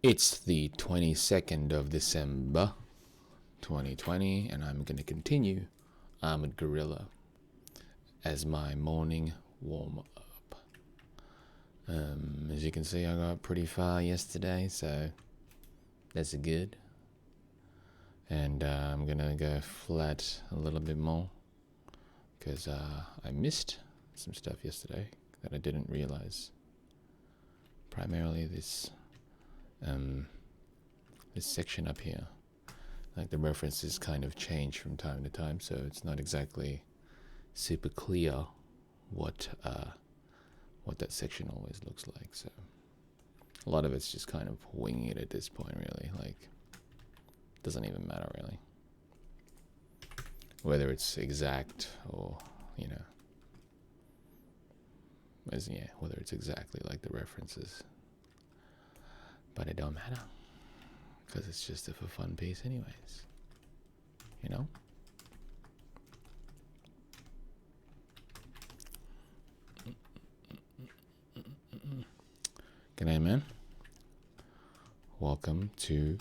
It's the 22nd of December 2020, and I'm going to continue Armored Gorilla as my morning warm-up. As you can see, I got pretty far yesterday, so that's good. And I'm going to go flat a little bit more because I missed some stuff yesterday that I didn't realize. Primarily this section up here, like the references kind of change from time to time, so it's not exactly super clear what that section always looks like. So a lot of it's just kind of winging it at this point, really. Like, doesn't even matter really whether it's exact or whether it's exactly like the references. But it don't matter, because it's just a for fun piece anyways, G'day, man. Welcome to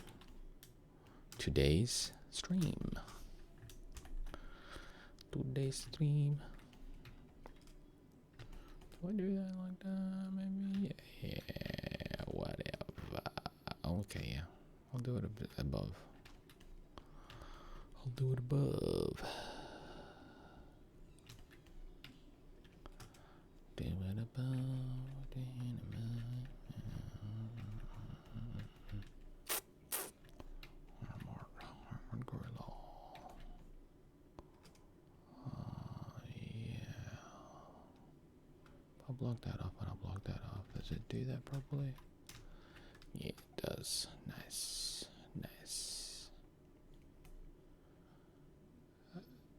today's stream. Do I do that like that? Maybe? Yeah, whatever. Okay, yeah. I'll do it a bit above. Do it above. I'll block that off, and I'll block that off. Does it do that properly? Yeah, it does. Nice.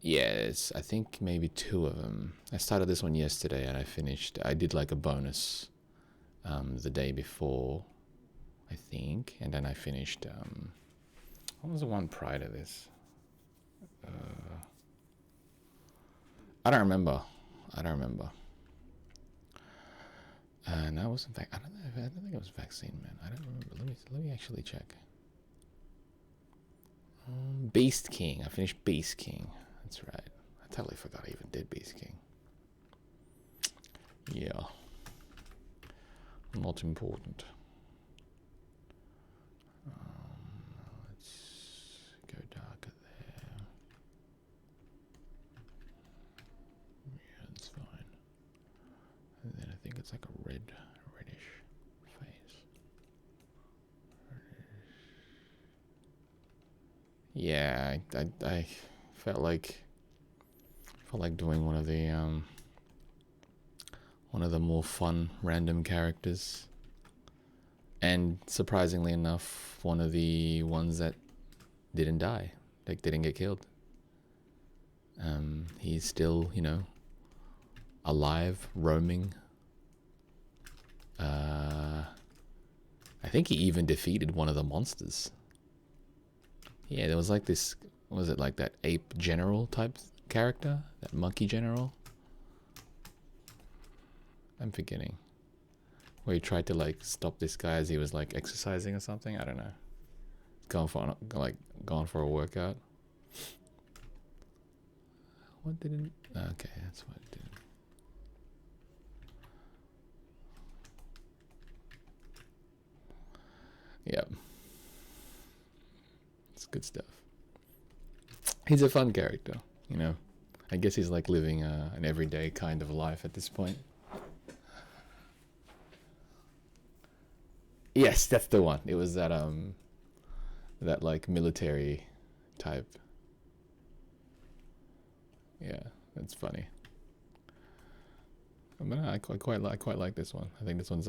Yeah, I think maybe 2 of them. I started this one yesterday and I did like a bonus the day before, I think, and then I finished, what was the one prior to this? I don't remember. And that wasn't I don't think it was Vaccine Man. I don't remember. Let me actually check. Beast King. I finished Beast King. That's right. I totally forgot I even did Beast King. Yeah. Not important. Let's go darker there. Yeah, that's fine. And then I think it's like a reddish face. Yeah, I felt like doing one of the more fun random characters, and surprisingly enough, one of the ones that didn't die, like didn't get killed. He's still, alive, roaming. I think he even defeated one of the monsters. Yeah, there was like this, was it like that ape general type character? That monkey general? I'm forgetting. Where he tried to like stop this guy as he was like exercising or something. I don't know. Going for a workout. What didn't? Okay, that's what it did. Yep. It's good stuff. He's a fun character, I guess he's like living an everyday kind of life at this point. Yes, that's the one. It was that like military type. Yeah, that's funny. But I quite like this one. I think this one's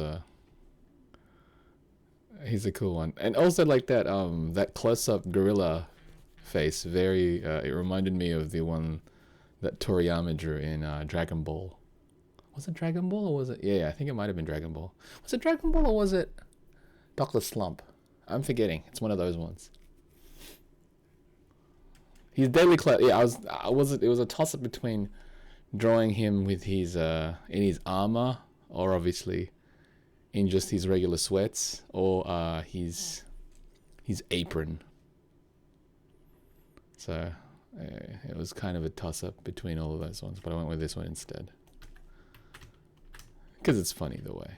he's a cool one. And also like that that close-up gorilla face, very it reminded me of the one that Toriyama drew in Dragon Ball. Was it Dragon Ball or was it? Yeah, I think it might have been Dragon Ball. Was it Dragon Ball or was it Dr. Slump? I'm forgetting. It's one of those ones. He's deadly close. Yeah, it was a toss-up between drawing him with his in his armor, or obviously in just his regular sweats or his apron. So it was kind of a toss-up between all of those ones, but I went with this one instead. Because it's funny the way.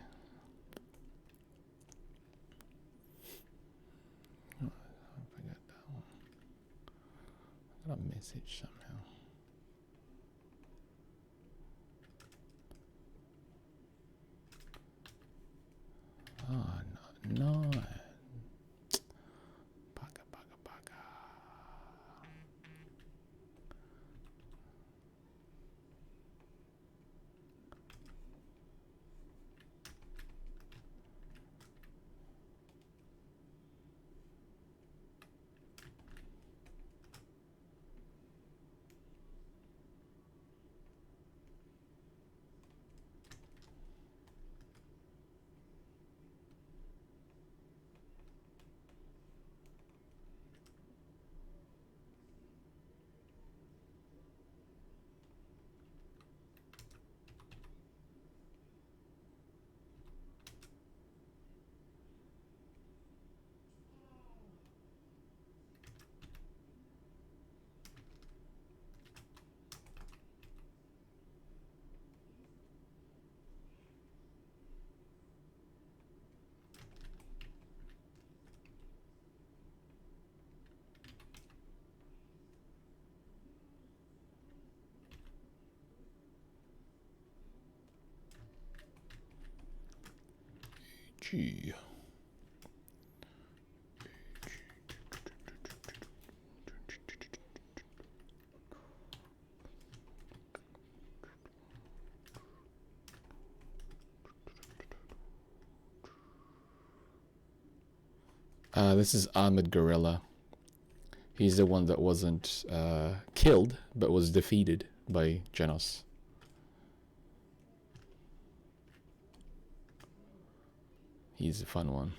Oh, I forgot that one. I got a message somehow. Oh, no. Baka, baka, baka. Gee. This is Armored Gorilla. He's the one that wasn't killed, but was defeated by Genos. He's a fun one.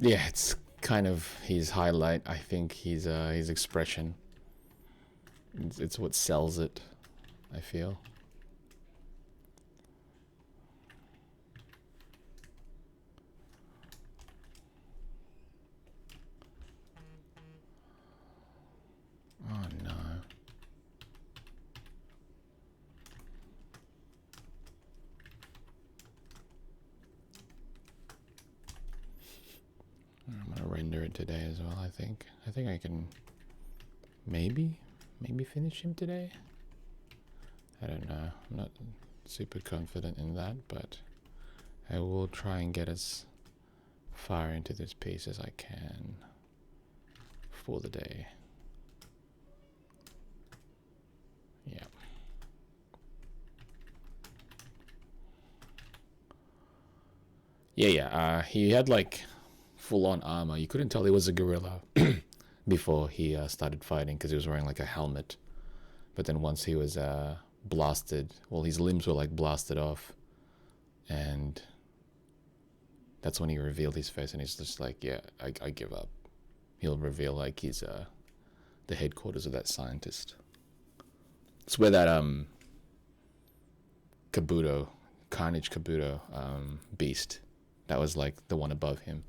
Yeah, it's kind of his highlight. I think his expression. It's what sells it, I feel. Oh no. I'm gonna render it today as well, I think. I think I can maybe finish him today. I don't know. I'm not super confident in that, but I will try and get as far into this piece as I can for the day. Yeah. Yeah. He had like full-on armor. You couldn't tell he was a gorilla before he started fighting because he was wearing like a helmet. But then once he was blasted, well, his limbs were like blasted off, and that's when he revealed his face, and he's just like, yeah, I give up. He'll reveal like he's the headquarters of that scientist. It's where that Carnage Kabuto beast, that was like the one above him.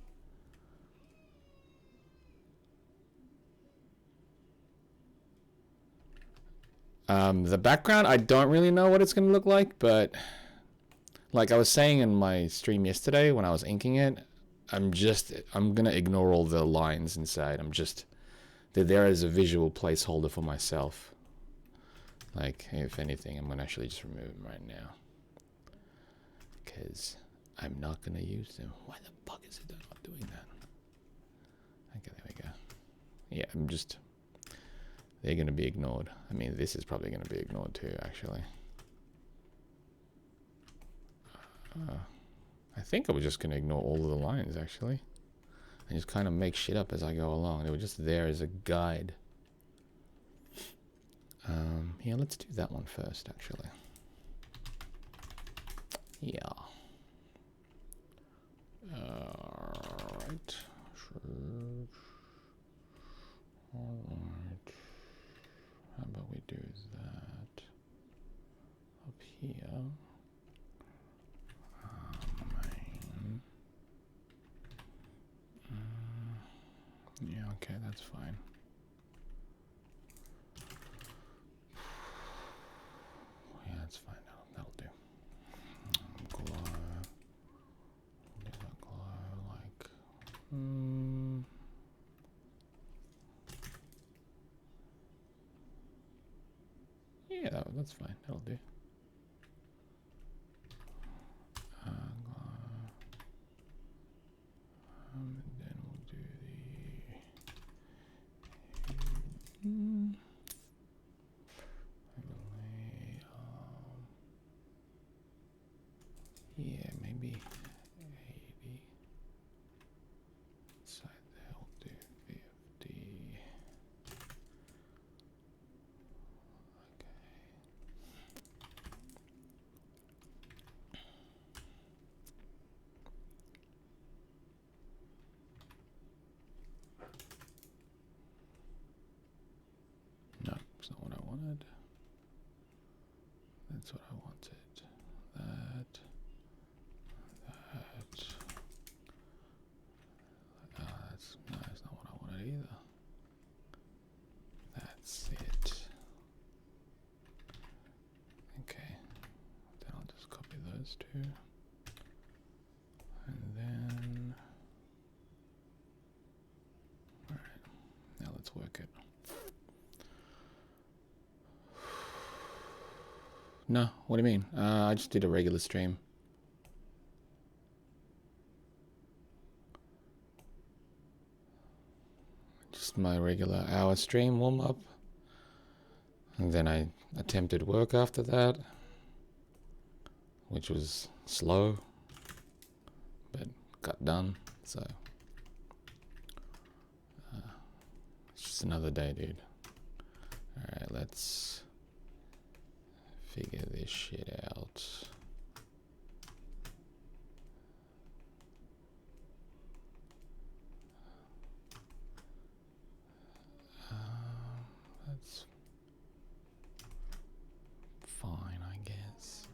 The background, I don't really know what it's going to look like, but like I was saying in my stream yesterday when I was inking it, I'm going to ignore all the lines inside. They're there as a visual placeholder for myself. Like, if anything, I'm going to actually just remove them right now, because I'm not going to use them. Why the fuck is it not doing that? Okay, there we go. Yeah, they're going to be ignored. I mean, this is probably going to be ignored too, actually. I think I was just going to ignore all of the lines, actually. And just kind of make shit up as I go along. They were just there as a guide. Yeah, let's do that one first, actually. Yeah. Alright. Alright. How about we do that up here? Main. Yeah, okay, that's fine. Yeah, that's fine. That'll do. Glow. Do that glow like. Yeah, that's fine. That'll do. And then we'll do the. Yeah, maybe 80. Inside there, we'll do 50. Okay. No, it's not what I wanted. That's what I wanted. That. No, that's not what I wanted either. That's it. Okay. Then I'll just copy those two. And then... Alright. Now let's work it. No, what do you mean? I just did a regular stream. Just my regular hour stream warm up. And then I attempted work after that, which was slow, but got done. So it's just another day, dude. Alright, let's figure this shit out. That's fine, I guess.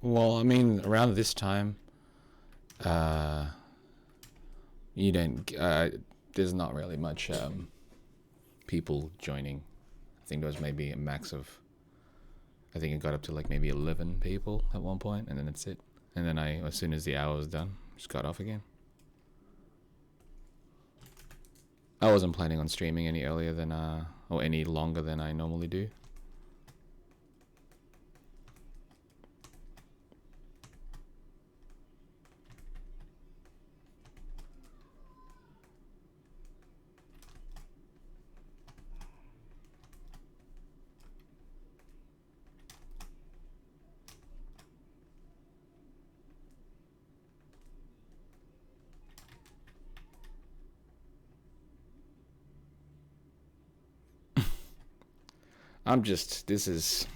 Well, I mean, around this time, you don't. There's not really much people joining. I think there was maybe a max of. I think it got up to like maybe 11 people at one point, and then that's it. And then as soon as the hour was done, just got off again. I wasn't planning on streaming any earlier than or any longer than I normally do. This is,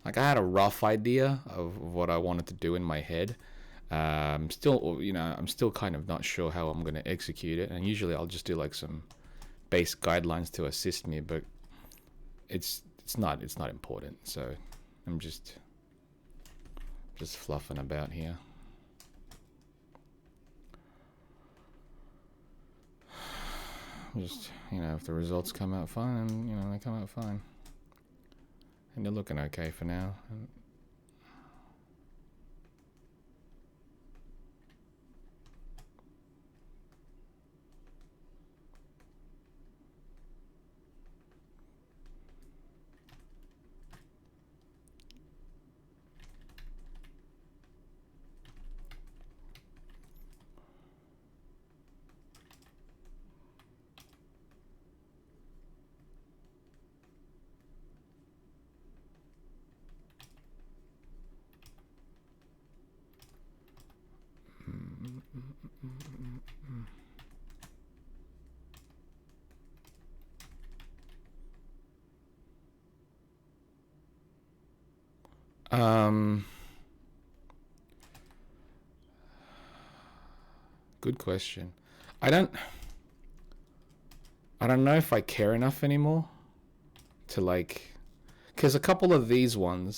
like, I had a rough idea of what I wanted to do in my head. I'm still kind of not sure how I'm going to execute it. And usually I'll just do like some base guidelines to assist me, but it's not important. So I'm just fluffing about here. Just, if the results come out fine, they come out fine. And they're looking okay for now. Good question. I don't know if I care enough anymore to like, because a couple of these like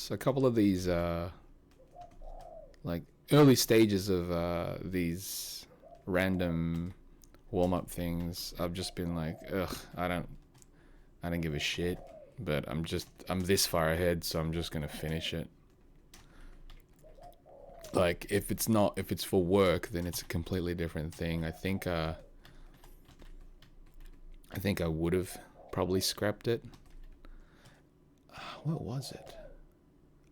early stages of these random warm-up things, I've just been like, ugh, I don't give a shit, but I'm this far ahead, so I'm just gonna finish it. Like, if it's for work, then it's a completely different thing. I think I would have probably scrapped it. What was it?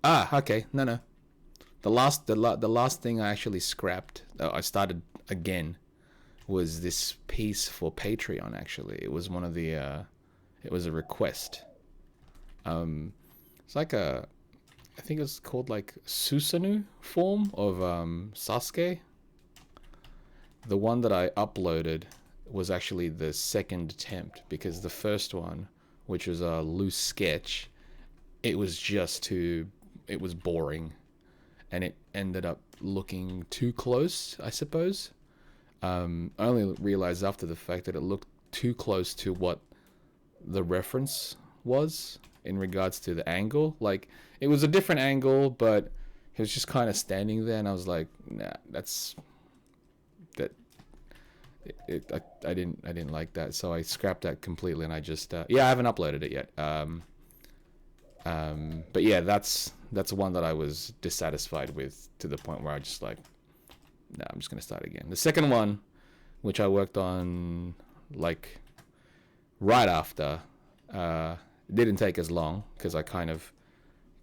Ah, okay. No. The last thing I actually scrapped, I started again, was this piece for Patreon. Actually, it was one of the it was a request. It's like I think it's called like Susanoo form of Sasuke. The one that I uploaded was actually the second attempt, because the first one, which was a loose sketch, it was boring, and it ended up looking too close, I suppose. I only realized after the fact that it looked too close to what the reference was in regards to the angle. Like, it was a different angle, but he was just kind of standing there, and I was like, nah, I didn't like that, so I scrapped that completely, and I just yeah, I haven't uploaded it yet. But yeah, that's one that I was dissatisfied with, to the point where I just like, nah, I'm just gonna start again. The second one, which I worked on like right after, it didn't take as long, because I kind of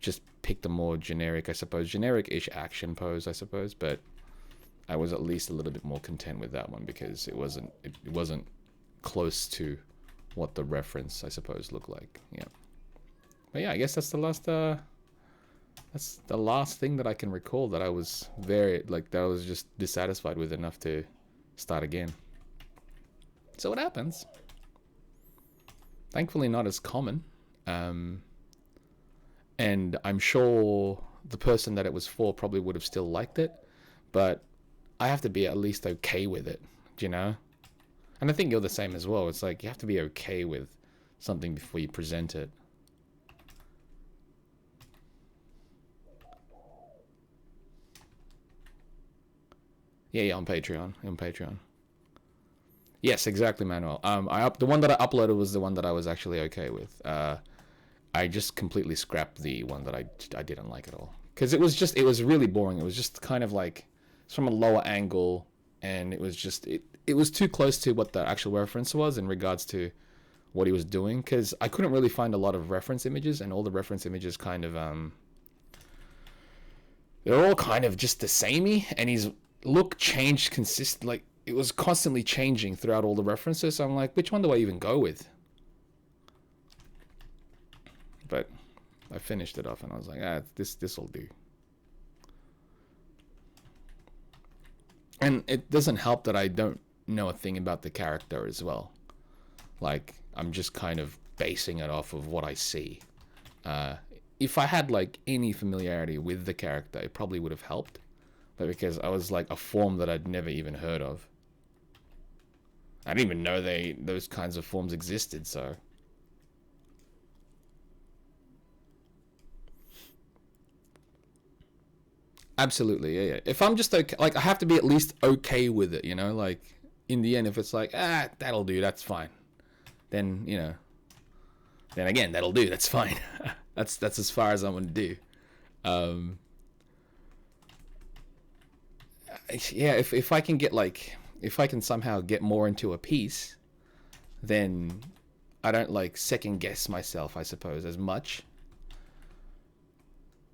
just picked a more generic, I suppose, generic-ish action pose, I suppose, but I was at least a little bit more content with that one, because it wasn't close to what the reference, I suppose, looked like. Yeah. But yeah, I guess that's the last thing that I can recall that I was that I was just dissatisfied with enough to start again. So it happens. Thankfully not as common. And I'm sure the person that it was for probably would have still liked it, but I have to be at least okay with it, you know? And I think you're the same as well. It's like, you have to be okay with something before you present it. Yeah, on Patreon. Yes, exactly, Manuel. The one that I uploaded was the one that I was actually okay with. I just completely scrapped the one that I didn't like at all, because it was really boring. It was just kind of like, it's from a lower angle, and it was just it was too close to what the actual reference was in regards to what he was doing, because I couldn't really find a lot of reference images, and all the reference images kind of they're all kind of just the samey, and his look changed like, it was constantly changing throughout all the references. So I'm like, which one do I even go with? But I finished it off, and I was like, this'll do. And it doesn't help that I don't know a thing about the character as well. Like, I'm just kind of basing it off of what I see. If I had like any familiarity with the character, it probably would have helped. But because I was like a form that I'd never even heard of, I didn't even know those kinds of forms existed, so. Absolutely, yeah. If I'm just okay, like, I have to be at least okay with it, you know? Like, in the end, if it's like, that'll do, that's fine. Then, you know, then again, that'll do, that's fine. that's as far as I'm gonna do. Yeah, if I can get like, if I can somehow get more into a piece, then I don't like second guess myself, I suppose, as much.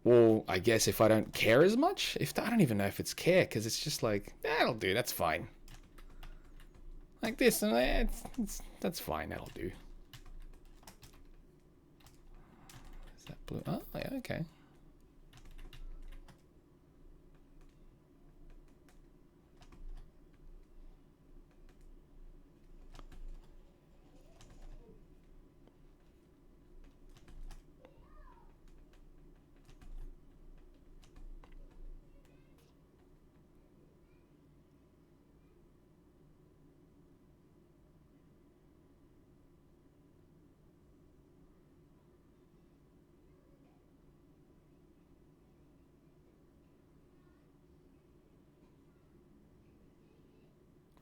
Well, I guess if I don't care as much, I don't even know if it's care, because it's just like, that'll do, that's fine. Like this, and that's fine, that'll do. Is that blue? Oh, yeah, okay.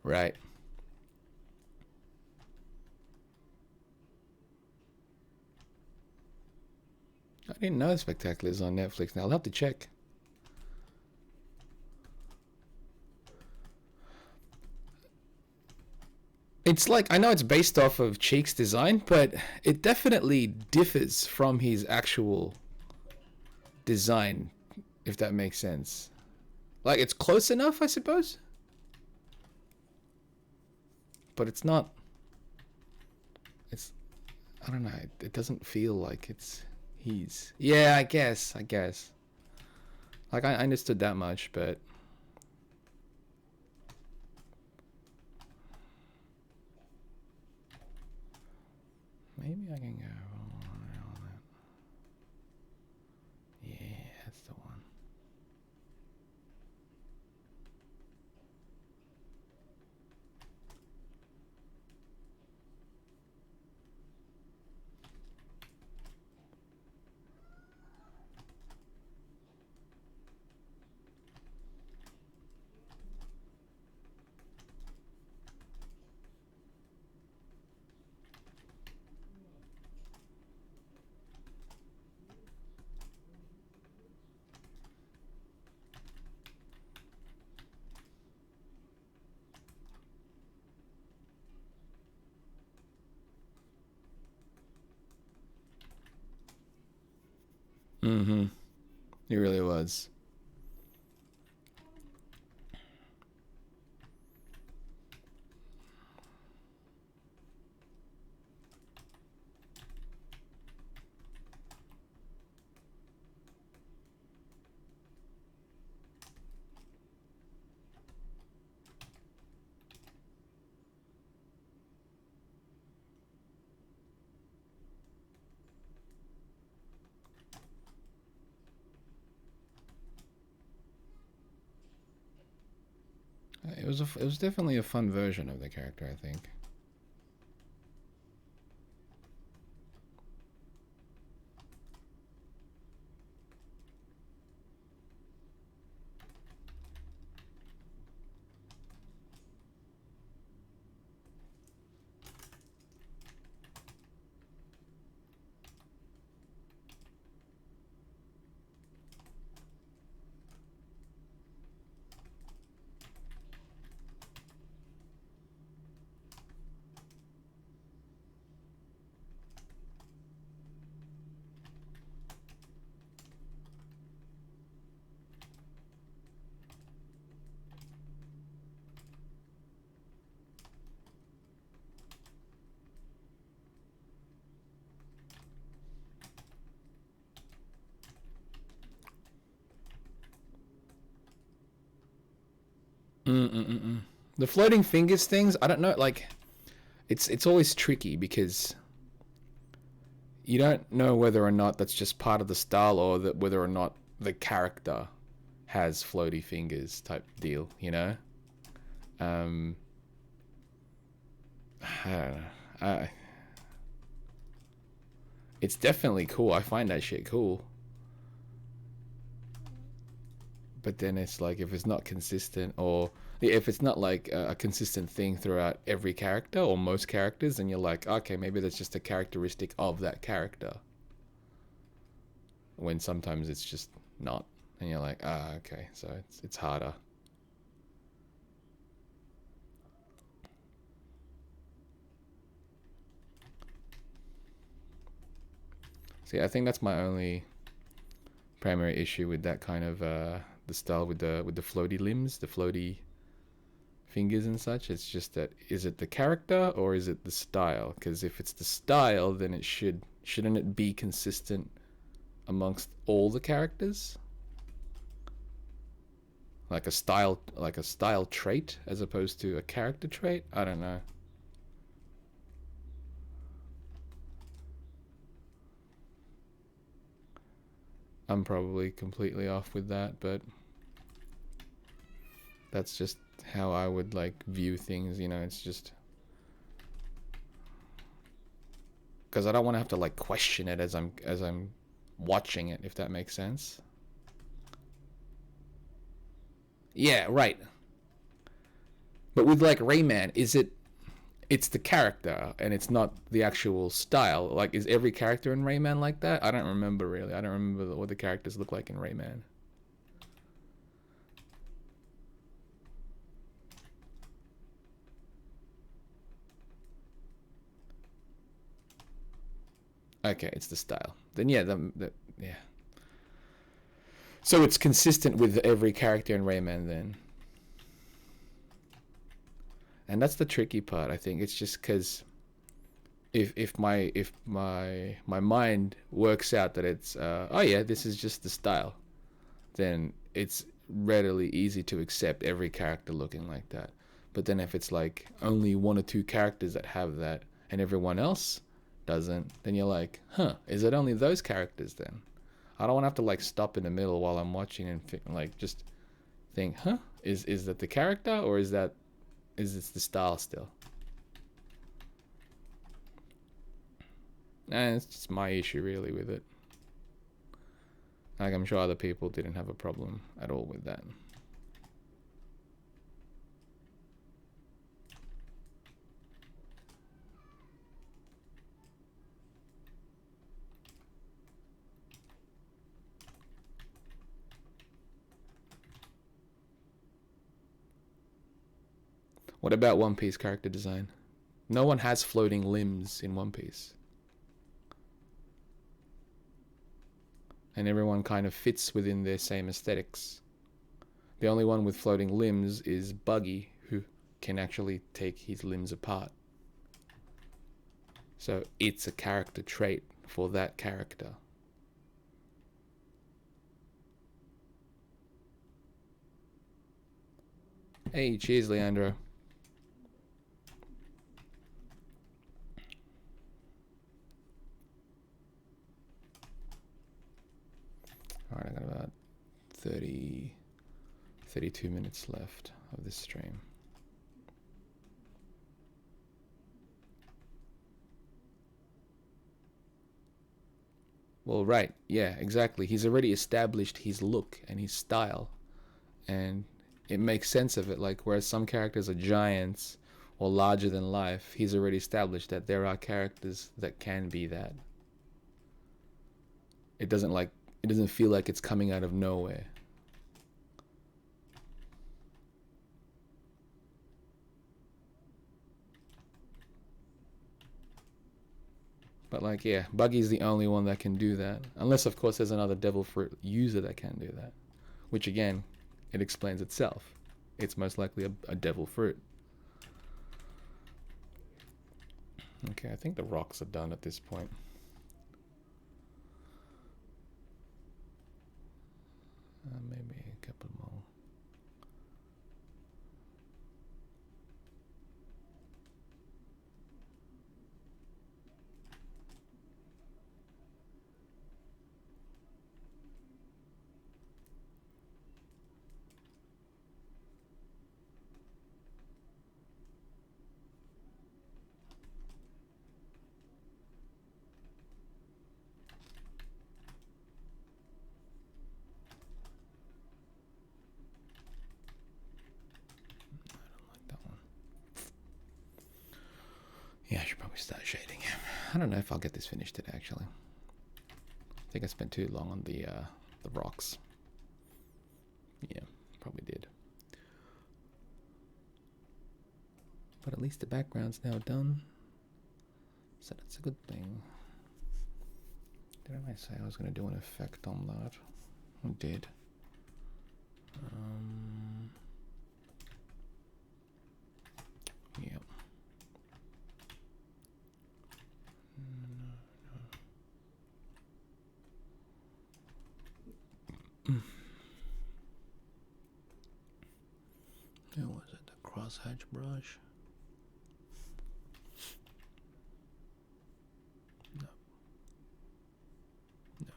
Right. I didn't know Spectacular is on Netflix now. I'll have to check. It's like, I know it's based off of Cheek's design, but it definitely differs from his actual design, if that makes sense. Like, it's close enough, I suppose. But it's not... It's... I don't know. It doesn't feel like it's his. Yeah, I guess. Like, I understood that much, but... Maybe I can go... Yeah, that's the one. Mm-hmm. It really was. It was definitely a fun version of the character, I think. The floating fingers things, I don't know, like, it's always tricky because you don't know whether or not that's just part of the style or that whether or not the character has floaty fingers type deal, you know? I don't know. It's definitely cool. I find that shit cool. But then it's like, if it's not consistent, or if it's not like a consistent thing throughout every character or most characters, then you're like, okay, maybe that's just a characteristic of that character. When sometimes it's just not. And you're like, okay, so it's harder. See, I think that's my only primary issue with that kind of the style with the floaty limbs, the floaty fingers and such. It's just that, is it the character or is it the style? Because if it's the style, then it shouldn't it be consistent amongst all the characters? Like a style trait as opposed to a character trait? I don't know. I'm probably completely off with that, but that's just how I would like view things, you know. It's just because I don't want to have to like question it as I'm watching it, if that makes sense. Yeah, right. But with like Rayman, it's the character and it's not the actual style. Like, is every character in Rayman like that? I don't remember really. I don't remember what the characters look like in Rayman. Okay, it's the style. Then yeah, yeah. So it's consistent with every character in Rayman then. And that's the tricky part, I think. It's just because if my mind works out that it's oh yeah, this is just the style, then it's readily easy to accept every character looking like that. But then if it's like only one or two characters that have that and everyone else doesn't, then you're like, huh, is it only those characters then? I don't want to have to like stop in the middle while I'm watching and like just think, huh, is that the character or is this the style still? And it's just my issue really with it. Like, I'm sure other people didn't have a problem at all with that. What about One Piece character design? No one has floating limbs in One Piece. And everyone kind of fits within their same aesthetics. The only one with floating limbs is Buggy, who can actually take his limbs apart. So it's a character trait for that character. Hey, cheers, Leandro. Alright, I got about 32 minutes left of this stream. Well, right, yeah, exactly. He's already established his look and his style, and it makes sense of it. Like, whereas some characters are giants or larger than life, he's already established that there are characters that can be that. It doesn't feel like it's coming out of nowhere. But like, yeah, Buggy's the only one that can do that. Unless, of course, there's another Devil Fruit user that can do that. Which, again, it explains itself. It's most likely a Devil Fruit. Okay, I think the rocks are done at this point. Maybe a couple more. Yeah, I should probably start shading him. I don't know if I'll get this finished today, actually. I think I spent too long on the rocks. Yeah, probably did. But at least the background's now done. So that's a good thing. Didn't I say I was going to do an effect on that? I did. Yeah. Who was it? The crosshatch brush? No. No.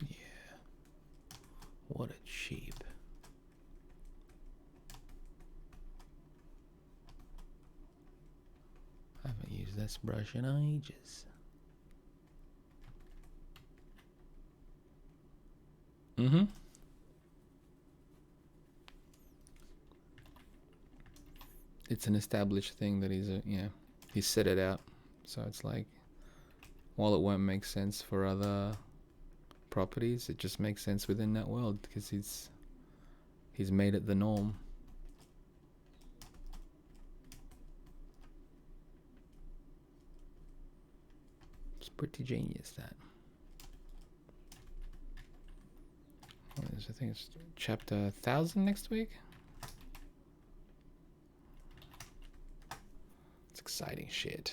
Yeah. What a cheap. AEST brush in ages. It's an established thing that he's set it out. So it's like, while it won't make sense for other properties, it just makes sense within that world because he's made it the norm. It's pretty genius, that. I think it's chapter 1000 next week. It's exciting shit.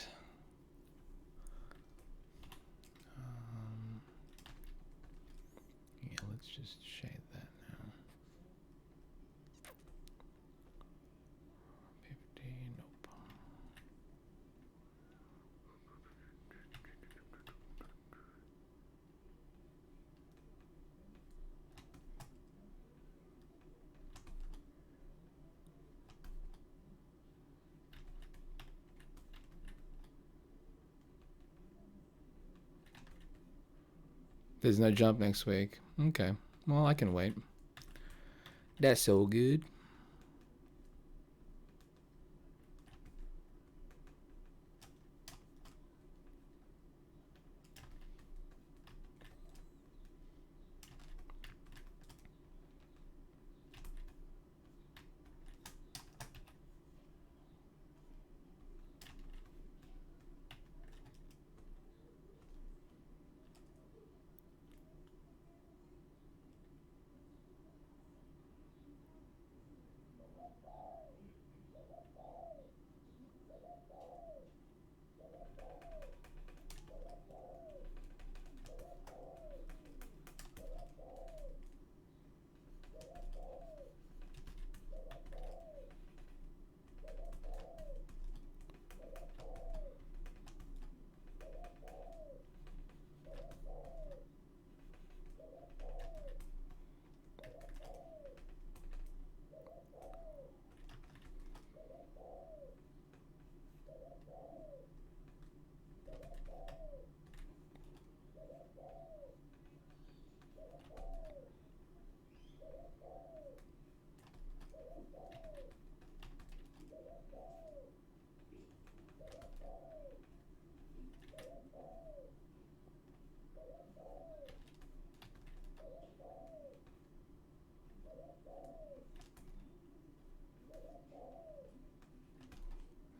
Yeah, let's just shade that now. 50, nope. There's no jump next week. Okay. Well, I can wait. That's so good.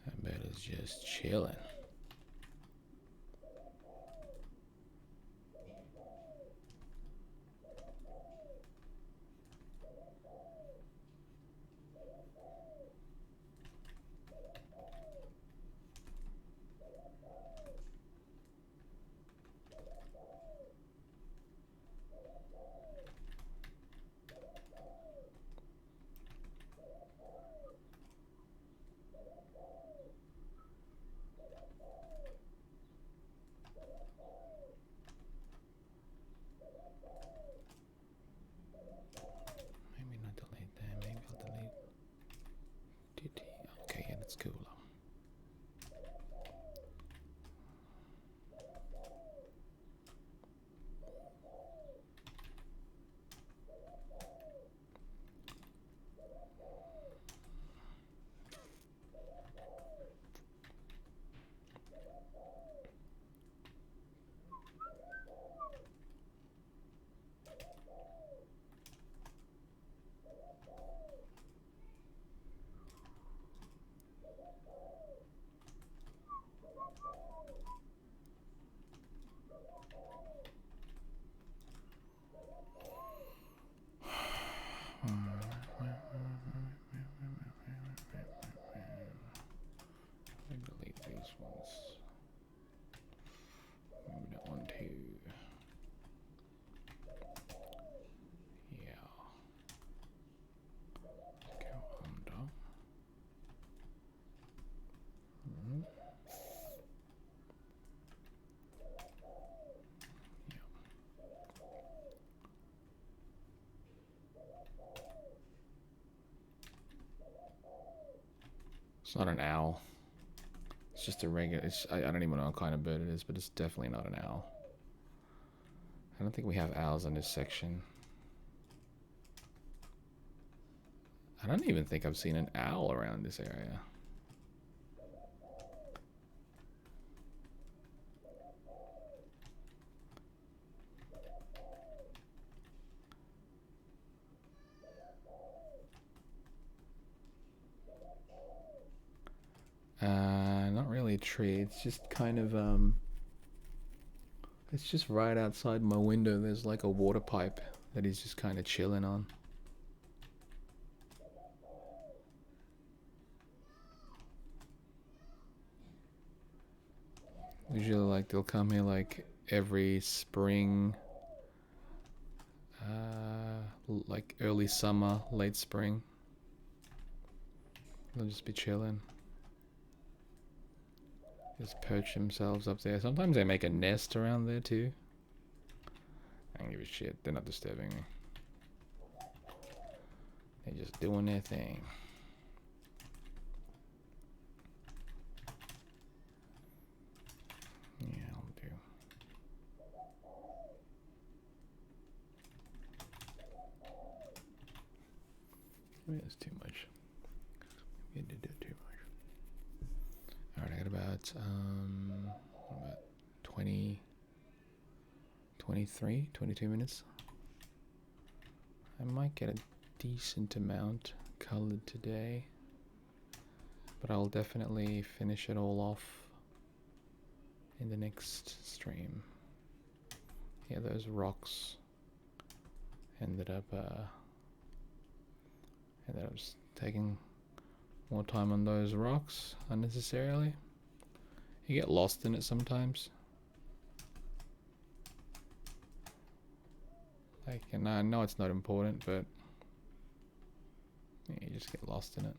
That bed is just chilling. Maybe not delete that. Maybe I'll delete TT. Okay, yeah, that's cool. Delete these ones. Maybe that one too. Yeah. Go under. Yeah. It's not an owl. It's just a regular. I don't even know what kind of bird it is, but it's definitely not an owl. I don't think we have owls in this section. I don't even think I've seen an owl around this area. Not really a tree. It's just kind of it's just right outside my window. There's like a water pipe that he's just kind of chilling on. Usually, like, they'll come here like every spring, like early summer, late spring. They'll just be chilling. Just perch themselves up there. Sometimes they make a nest around there too. I don't give a shit. They're not disturbing me. They're just doing their thing. Yeah, I'll do. Maybe that's too much. Maybe I did do too much. Alright, I got about 20, 23, 22 minutes. I might get a decent amount colored today, but I'll definitely finish it all off in the next stream. Yeah, those rocks ended up just taking more time on those rocks unnecessarily. You get lost in it sometimes. Like, and I know it's not important, but yeah, you just get lost in it.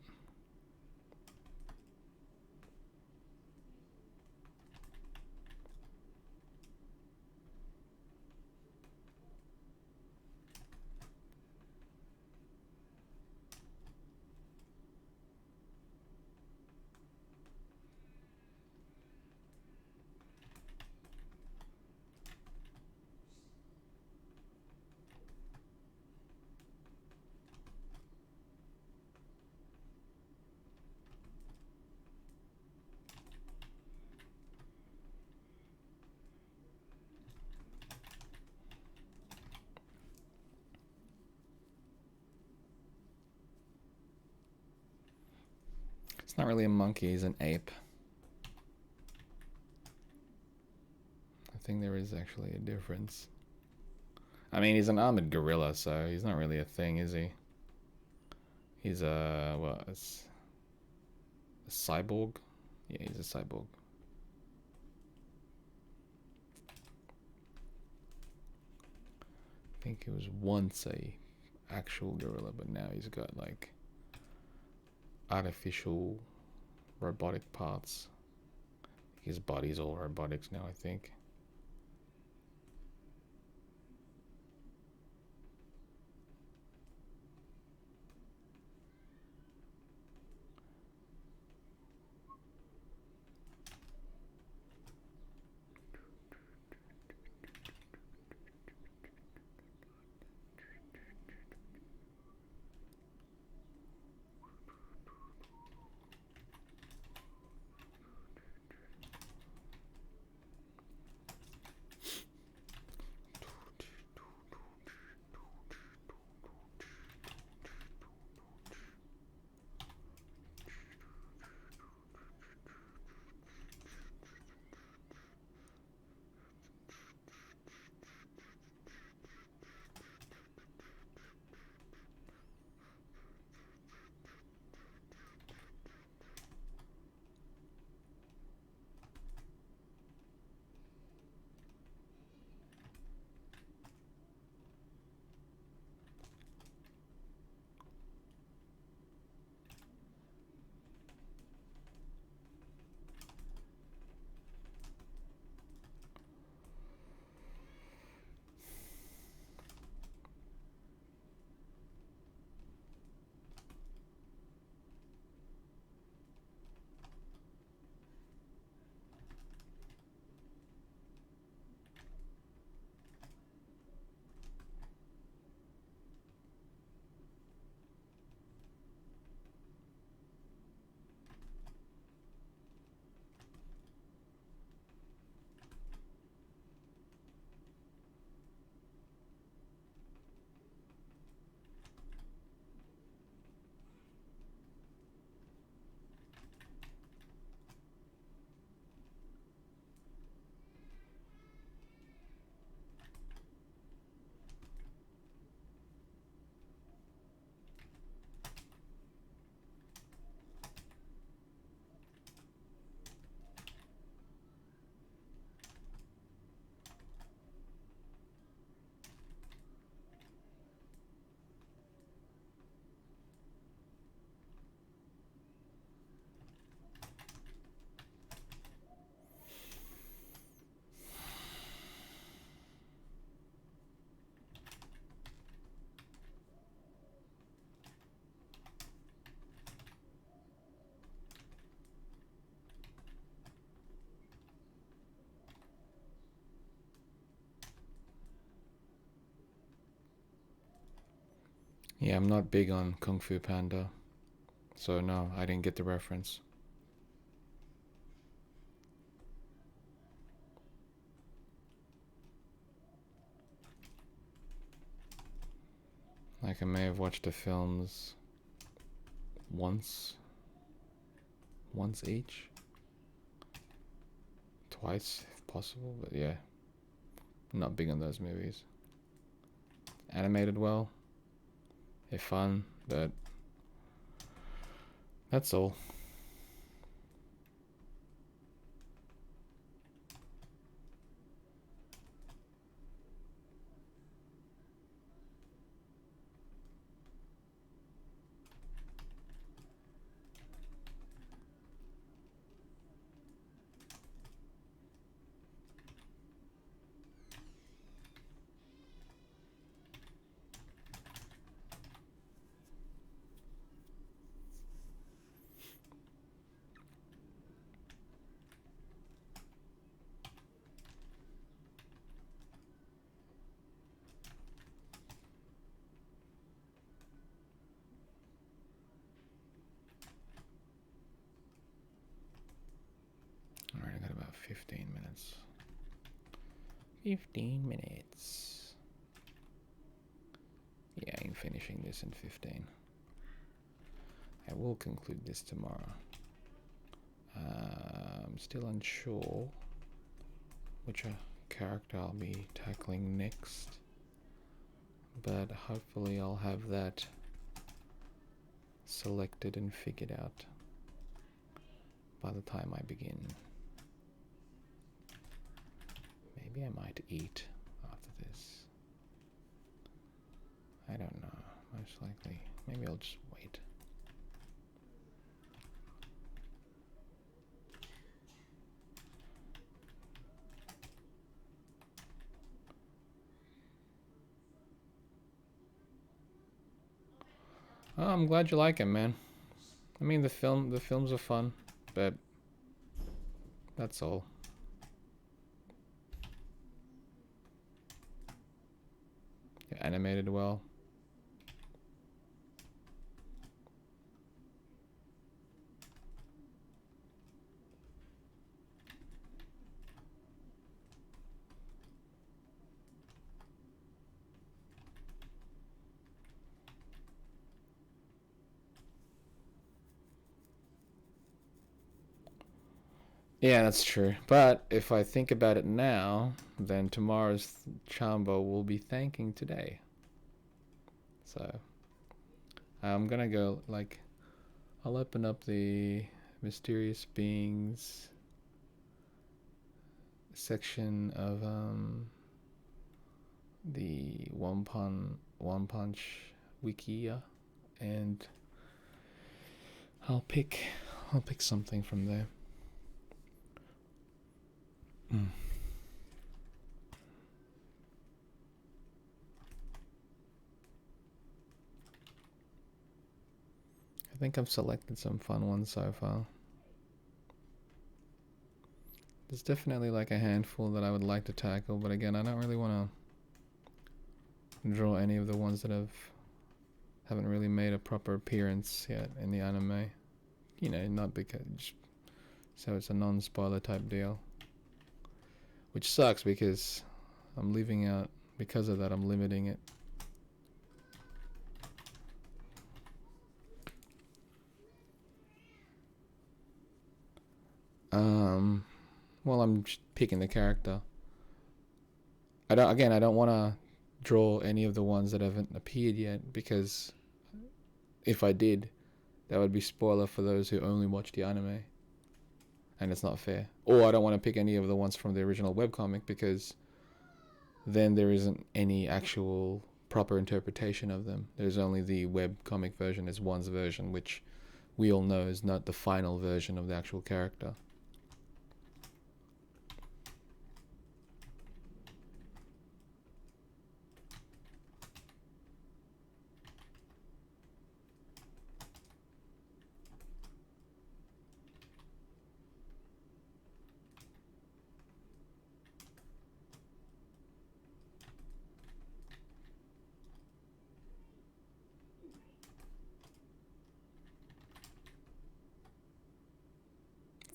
It's not really a monkey, he's an ape. I think there is actually a difference. I mean, he's an armored gorilla, so he's not really a thing, is he? He's a cyborg? Yeah, he's a cyborg. I think he was once a actual gorilla, but now he's got like artificial robotic parts. His body's all robotics now, I think. Yeah, I'm not big on Kung Fu Panda, so no, I didn't get the reference. Like, I may have watched the films once each, twice if possible, but yeah, I'm not big on those movies. Animated well, they're fun, but that's all. Alright, I got about 15 minutes. 15 minutes. Yeah, I'm finishing this in 15. I will conclude this tomorrow. I'm still unsure which character I'll be tackling next, but hopefully I'll have that selected and figured out by the time I begin. Maybe I might eat after this. I don't know. Most likely. Maybe I'll just wait. Oh, I'm glad you like it, man. I mean, the films are fun, but that's all. They're animated well. Yeah, that's true. But if I think about it now, then tomorrow's Chamba will be thanking today. So I'm gonna go, like, I'll open up the mysterious beings section of the One Punch Wikia, and I'll pick something from there. I think I've selected some fun ones so far. There's definitely like a handful that I would like to tackle, but again, I don't really want to draw any of the ones that haven't really made a proper appearance yet in the anime. You know, not because so it's a non-spoiler type deal. Which sucks because I'm leaving out, because of that I'm limiting it. Well, I'm just picking the character. I don't want to draw any of the ones that haven't appeared yet, because if I did, that would be spoiler for those who only watch the anime, and it's not fair. Or I don't want to pick any of the ones from the original webcomic, because then there isn't any actual proper interpretation of them. There's only the webcomic version as one's version, which we all know is not the final version of the actual character.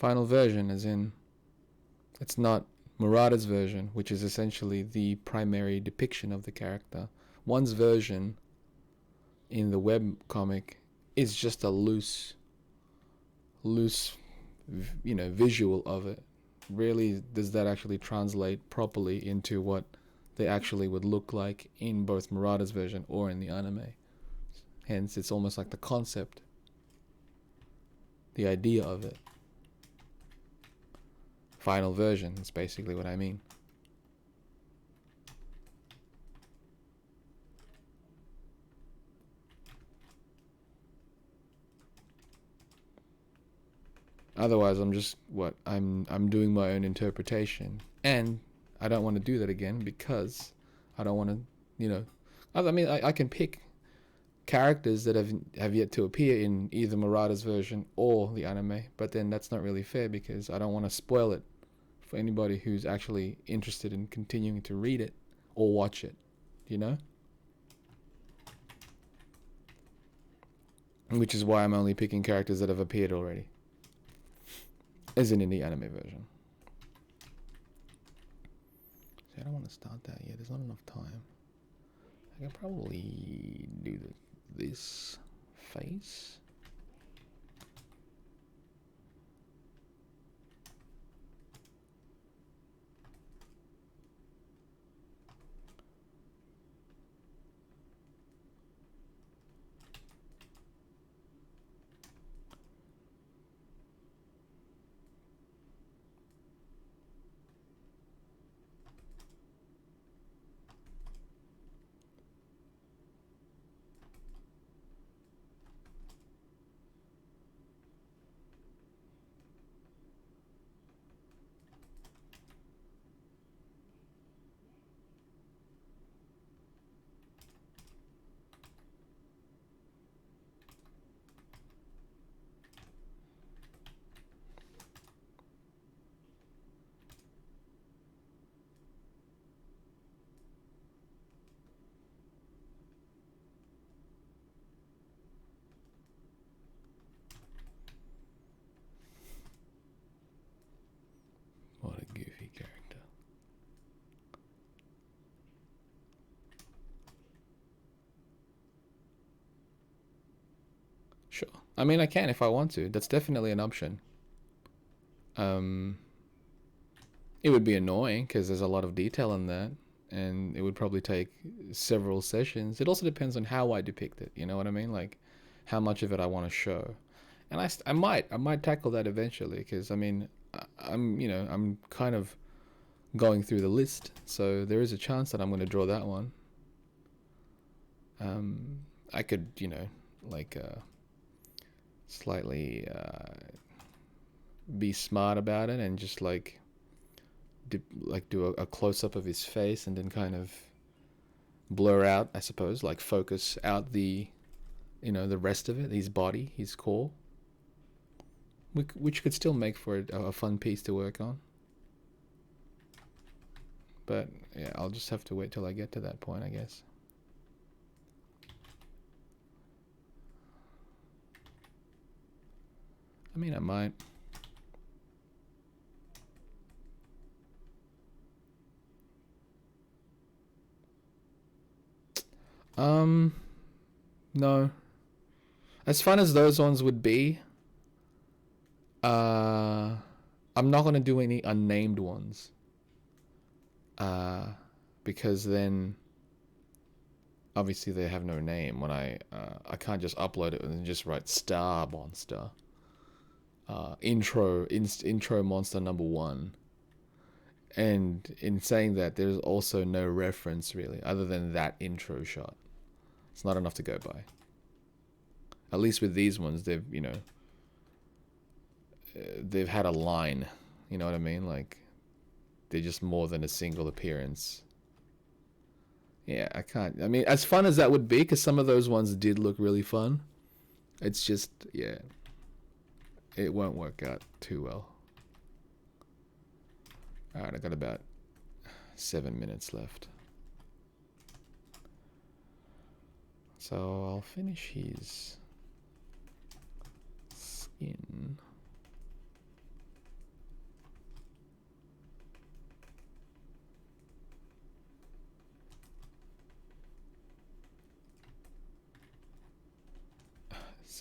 Final version, as in, it's not Murata's version, which is essentially the primary depiction of the character. One's version in the web comic is just a loose, visual of it. Rarely does that actually translate properly into what they actually would look like in both Murata's version or in the anime. Hence, it's almost like the concept, the idea of it. Final version is basically what I mean. Otherwise, I'm doing my own interpretation, and I don't want to do that again because I don't want to, I can pick characters that have yet to appear in either Murata's version or the anime, but then that's not really fair because I don't want to spoil it for anybody who's actually interested in continuing to read it or watch it, Which is why I'm only picking characters that have appeared already, as in the anime version. See, I don't want to start that yet. There's not enough time. I can probably do this face. What a goofy character. Sure. I mean, I can if I want to. That's definitely an option. It would be annoying because there's a lot of detail in that, and it would probably take several sessions. It also depends on how I depict it. You know what I mean? Like, how much of it I want to show. And I might tackle that eventually because I'm kind of going through the list, so there is a chance that I'm going to draw that one. I could, slightly be smart about it and just do a close-up of his face and then kind of blur out, I suppose, like focus out the rest of it, his body, his core, which could still make for a fun piece to work on. But yeah, I'll just have to wait till I get to that point, I guess. I mean, I might. No. As fun as those ones would be, I'm not gonna do any unnamed ones. Because then obviously they have no name. When I can't just upload it and just write Star Monster. Intro monster number 1. And in saying that, there's also no reference really, other than that intro shot. It's not enough to go by. At least with these ones, they've had a line. You know what I mean? Like, they're just more than a single appearance. Yeah, I can't. I mean, as fun as that would be, because some of those ones did look really fun. It's just, yeah, it won't work out too well. Alright, I got about 7 minutes left. So I'll finish his skin.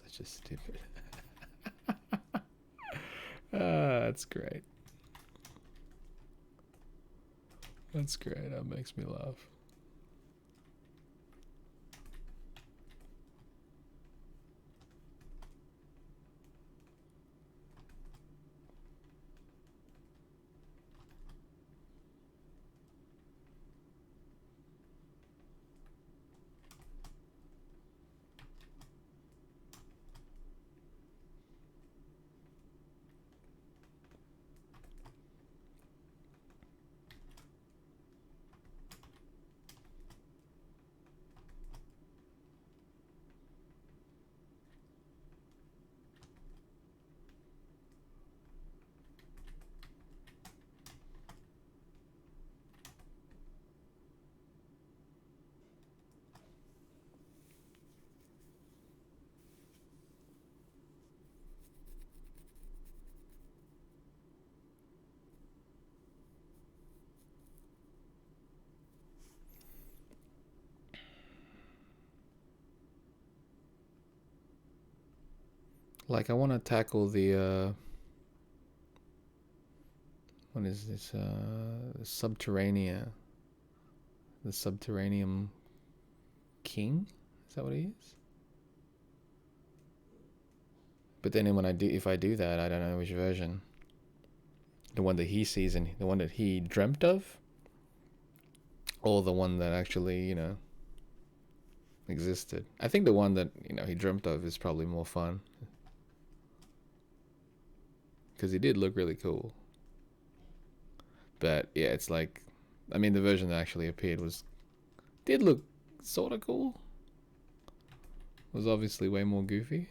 Such a stupid. That's great. That's great. That makes me laugh. Like, I want to tackle the what is this? Subterranean. The Subterranean King? Is that what he is? But then when if I do that, I don't know which version. The one that he sees and the one that he dreamt of? Or the one that actually, you know, existed. I think the one that, you know, he dreamt of is probably more fun. Because he did look really cool. But yeah, it's like, I mean, the version that actually appeared did look sort of cool. Was obviously way more goofy.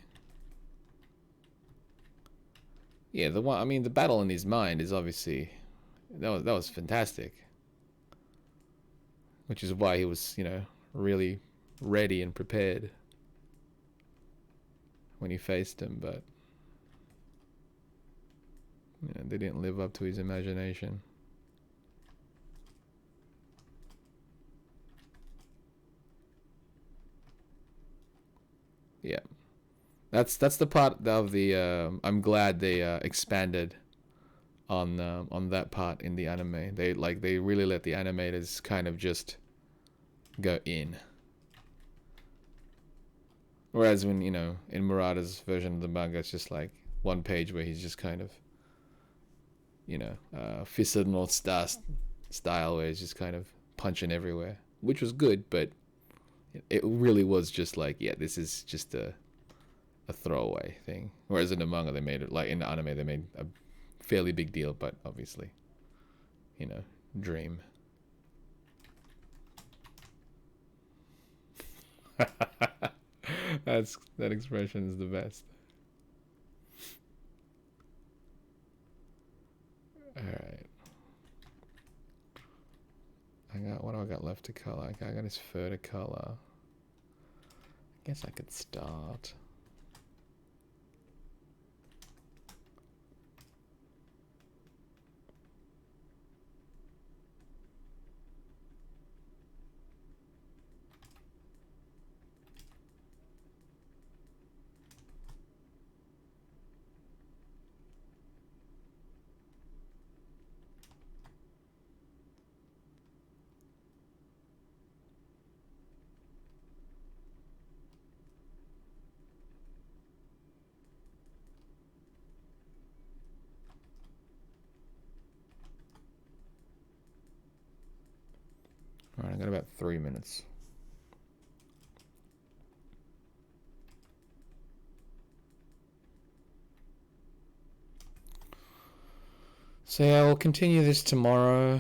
Yeah, the one, I mean, the battle in his mind is obviously, that was fantastic. Which is why he was, you know, really ready and prepared when he faced him, but you know, they didn't live up to his imagination. Yeah, that's the part of the. I'm glad they expanded on that part in the anime. They really let the animators kind of just go in. Whereas when, you know, in Murata's version of the manga, it's just like one page where he's just kind of, you know, Fisted North Star style, where he's just kind of punching everywhere, which was good, but it really was just like, yeah, this is just a throwaway thing. Whereas in the manga, they made it, like in the anime, they made a fairly big deal, but obviously, you know, dream. That expression is the best. All right. What do I got left to color? I got his fur to color. I guess I could start. Alright, I got about 3 minutes. So yeah, we'll continue this tomorrow,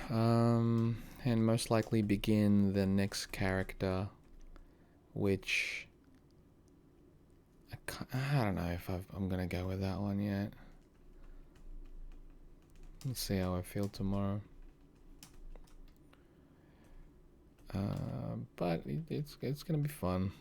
and most likely begin the next character, which I don't know if I'm gonna go with that one yet. Let's see how I feel tomorrow. But it's gonna be fun.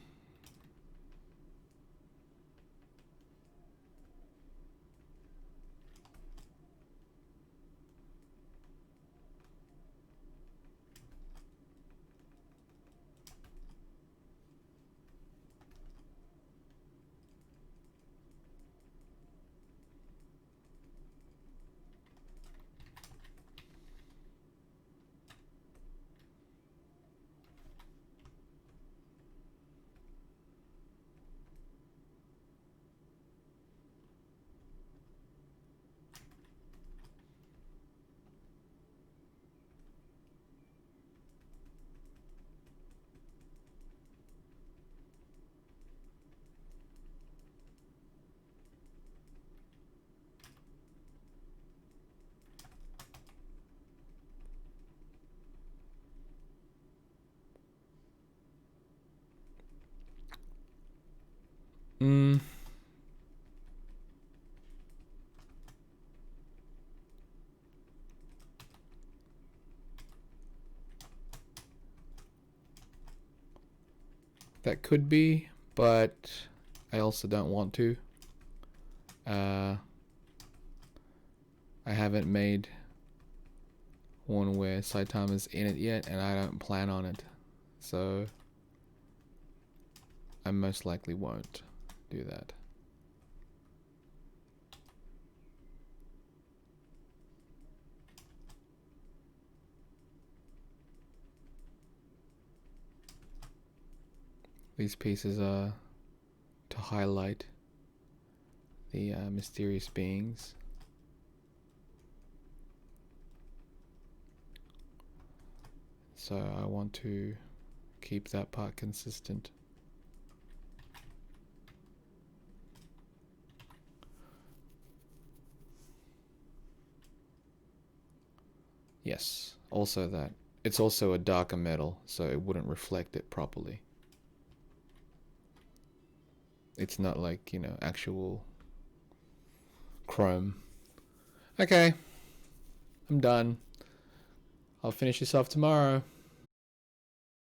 that could be, but I also don't want to. I haven't made one where Saitama's in it yet, and I don't plan on it, so I most likely won't do that. These pieces are to highlight the mysterious beings. So I want to keep that part consistent. Yes, also that. It's also a darker metal, so it wouldn't reflect it properly. It's not like, you know, actual chrome. Okay, I'm done. I'll finish this off tomorrow.